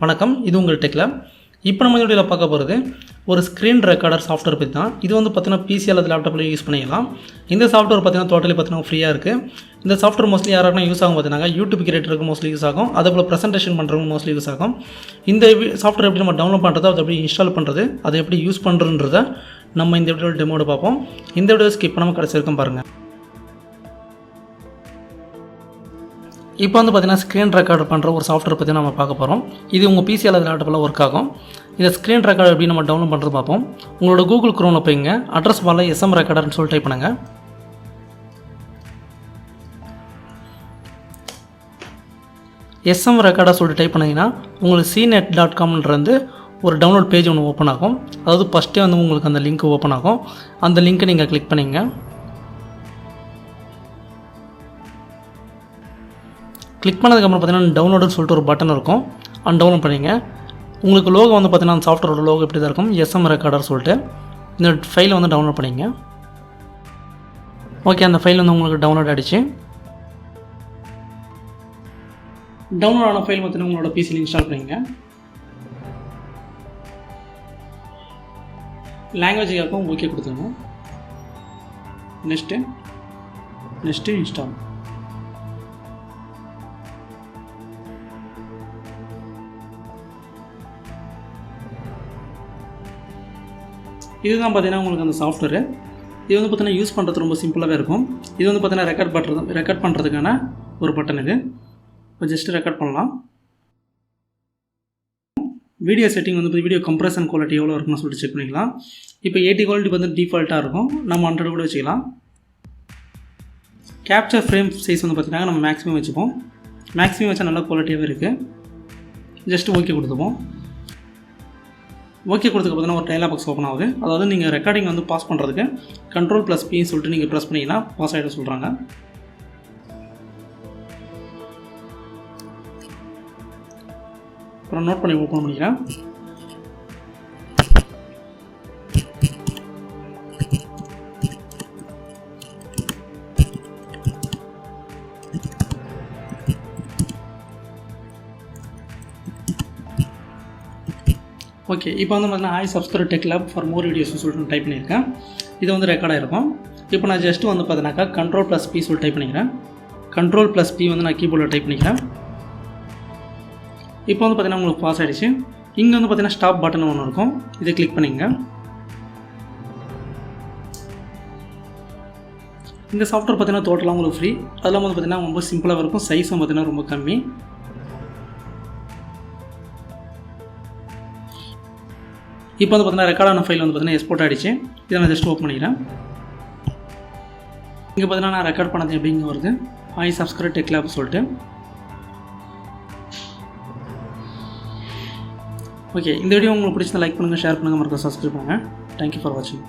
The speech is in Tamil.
வணக்கம், இது உங்கள் டெக்ல. இப்போ நம்ம வீடியோவில் பார்க்க போகிறது ஒரு ஸ்க்ரீன் ரெக்கார்டர் சாஃப்ட்வேர் பற்றி தான். இது வந்து பார்த்தீங்கன்னா பிசி அல்லது லேப்டாப்பில் யூஸ் பண்ணிக்கலாம். இந்த சாஃப்ட்வேர் பார்த்தீங்கன்னா டோட்டலி பார்த்தீங்கன்னா ஃப்ரீயாக இருக்குது. இந்த சாஃப்ட்வேர் மோஸ்ட்லி யாராவது யூஸ் ஆகும் பார்த்தீங்கன்னா யூடியூப் கிரியேட்டருக்கு மோஸ்ட்லி யூஸ் ஆகும். அதேபோல் ப்ரெசென்டேஷன் பண்ணுறவங்க மோஸ்ட்லி யூஸ் ஆகும். இந்த சாஃப்ட்வேர் எப்படி நம்ம டவுன்லோட் பண்ணுறது, அதை எப்படி இன்ஸ்டால் பண்ணுறது, அதை எப்படி யூஸ் பண்ணுறதுன்றதை நம்ம இந்த வீடியோவில் டெமோட பார்ப்போம். இந்த வீடியோ ஸ்கிப் பண்ணாமல் கடைசி வரைக்கும் பாருங்கள். இப்போ வந்து பார்த்தீங்கன்னா ஸ்க்ரீன் ரெக்கார்டர் பண்ணுற ஒரு சாஃப்ட்வேர் பற்றி நம்ம பார்க்க போகிறோம். இது உங்கள் பிசி அல்லது லேப்டாப்பில் ஒர்க் ஆகும். இதை ஸ்க்ரீன் ரெக்கார்டர் எப்படி நம்ம டவுன்லோட் பண்ணுறது பார்ப்போம். உங்களோட கூகுள் குரோமில் போய்ங்க, அட்ரஸ் பாரில் SM ரெக்கார்டர்னு சொல்லி டைப் பண்ணுங்கள். SM ரெக்கார்டர் சொல்லிட்டு டைப் பண்ணிங்கன்னா உங்களுக்கு cnet.comன்றது ஒரு டவுன்லோட் பேஜ் ஒன்று ஓப்பன் ஆகும். அதாவது ஃபஸ்ட்டே வந்து உங்களுக்கு அந்த லிங்க் ஓப்பன் ஆகும். அந்த லிங்க்கை நீங்கள் கிளிக் பண்ணிங்க. கிளிக் பண்ணதுக்கப்புறம் பார்த்தீங்கன்னா டவுன்லோடுன்னு சொல்லிட்டு ஒரு பட்டன் இருக்கும். டவுன்லோட் பண்ணிங்க. உங்களுக்கு லோகோ வந்து பார்த்தீங்கன்னா அந்த சாஃப்ட்வேரோட லோகோ இப்படி தான் இருக்கும், SM ரெக்கார்டர் சொல்லிட்டு. இந்த ஃபைலை வந்து டவுன்லோட் பண்ணிங்க. ஓகே, அந்த ஃபைல் வந்து உங்களுக்கு டவுன்லோட் ஆகிடுச்சு. டவுன்லோட் ஆன ஃபைல் பார்த்தீங்கன்னா உங்களோட பிசியில் இன்ஸ்டால் பண்ணிங்க. லாங்குவேஜுக்காகவும் ஓகே கொடுத்துருங்க. Next install. இதுதான் பார்த்தீங்கன்னா உங்களுக்கு அந்த சாஃப்ட்வேர். இது வந்து பார்த்தீங்கன்னா யூஸ் பண்ணுறது ரொம்ப சிம்பிளாகவே இருக்கும். இது வந்து பார்த்தீங்கன்னா ரெக்கார்ட் பண்ணுறதுக்கான ஒரு பட்டன். இது இப்போ ஜஸ்ட்டு ரெக்கார்ட் பண்ணலாம். வீடியோ செட்டிங் வந்து வீடியோ கம்ப்ரஷன் குவாலிட்டி எவ்வளோ இருக்குன்னு சொல்லிட்டு செக் பண்ணிக்கலாம். இப்போ 80 குவாலிட்டி வந்து டிஃபால்ட்டாக இருக்கும். நம்ம 100 கூட வச்சுக்கலாம். கேப்சர் ஃப்ரேம் சைஸ் வந்து பார்த்தீங்கன்னா நம்ம மேக்ஸிமம் வச்சுப்போம். மேக்ஸிமம் வச்சா நல்ல குவாலிட்டியாகவே இருக்குது. ஜஸ்ட்டு ஓகே கொடுத்துப்போம். ஓகே கொடுத்துக்கு பார்த்தீங்கன்னா ஒரு டயலாக் பாக்ஸ் ஓப்பன் ஆகுது. அதாவது நீங்கள் ரெக்கார்டிங் வந்து பாஸ் பண்ணுறதுக்கு Ctrl+P சொல்லிட்டு நீங்கள் ப்ரெஸ் பண்ணிங்கன்னா பாஸ் ஆகிட சொல்கிறாங்க. அப்புறம் நோட் பண்ணி ஓப்பன் பண்ணிக்கிறேன். ஓகே, இப்போ வந்து பார்த்தீங்கன்னா I subscribe Tech Lab for more videos சொல்லிட்டு டைப் பண்ணியிருக்கேன். இது வந்து ரெக்கார்ட் ஆகிருக்கும். இப்போ நான் ஜஸ்ட்டு வந்து பார்த்தீங்கன்னாக்கா Ctrl+P சொல்லி டைப் பண்ணிக்கிறேன். Ctrl+P வந்து நான் கீபோர்டில் டைப் பண்ணிக்கிறேன். இப்போ வந்து பார்த்தீங்கன்னா உங்களுக்கு பாஸ் ஆகிடுச்சு. இங்கே வந்து பார்த்தீங்கன்னா ஸ்டாப் பட்டன் ஒன்று இருக்கும். இதை கிளிக் பண்ணிங்க. இந்த சாஃப்ட்வேர் பார்த்தீங்கன்னா டோட்டலாக உங்களுக்கு ஃப்ரீ. அதெல்லாம் வந்து பார்த்தீங்கன்னா ரொம்ப சிம்பிளாக இருக்கும். சைஸும் பார்த்தீங்கன்னா ரொம்ப கம்மி. இப்போ வந்து பார்த்தீங்கன்னா ரெக்கார்டான ஃபைல் வந்து பார்த்தீங்கன்னா எக்ஸ்போர்ட் ஆகிடுச்சு. இதை நான் ஜஸ்ட் ஓப்பன் பண்ணிக்கிறேன். இங்கே பார்த்தீங்கன்னா நான் ரெக்கார்ட் பண்ணது எப்படிங்க வருது, I subscribe Tech Lab சொல்லிட்டு. ஓகே, இந்த வீடியோ உங்களுக்கு பிடிச்சதை லைக் பண்ணுங்கள், ஷேர் பண்ணுங்கள், மறக்காம சப்ஸ்கிரைப் பண்ணுங்கள். தேங்க்யூ ஃபார் வாட்சிங்.